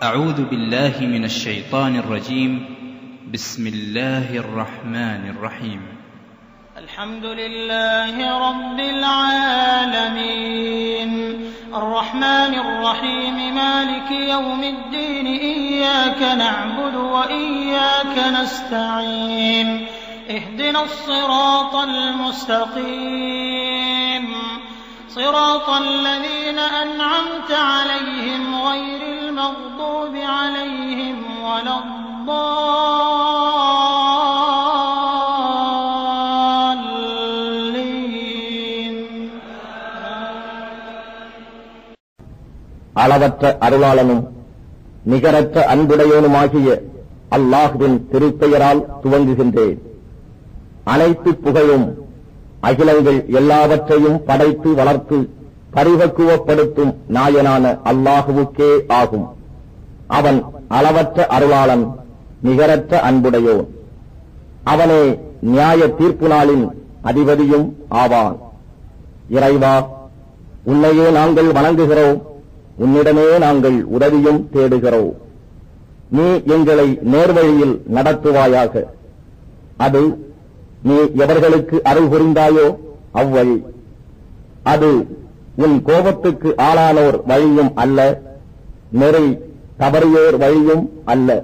أعوذ بالله من الشيطان الرجيم. بسم الله الرحمن الرحيم. الحمد لله رب العالمين الرحمن الرحيم مالك يوم الدين إياك نعبد وإياك نستعين اهدنا الصراط المستقيم صراط الذين أنعمت عليهم غير المغضوب عليهم ولا الضالين. அளவற்ற அருளாளனும் நிகரற்ற அன்புடையோனுமாகிய அல்லாஹ்வின் திருப்பெயரால் துவங்குகின்றேன். அனைத்து புகழும் அகிலங்கள் எல்லாவற்றையும் படைத்து வளர்த்து பரிபக்குவப்படுத்தும் நாயனான அல்லாஹுவுக்கே ஆகும். அவன் அளவற்ற அருளாளன், நிகரற்ற அன்புடையோன். அவனே நியாய தீர்ப்பு நாளின் அதிபதியும் ஆவான். இறைவா, உன்னையே நாங்கள் வணங்குகிறோம், உன்னிடமே நாங்கள் உதவியும் தேடுகிறோம். நீ எங்களை நேர்வழியில் நடத்துவாயாக. அது நீ எவர்களுக்கு அருள் புரிந்தாயோ அவ்வழி. அது உன் கோபத்துக்கு ஆளானோர் வழியும் அல்ல, நெறி தவறியோர் வழியும் அல்ல.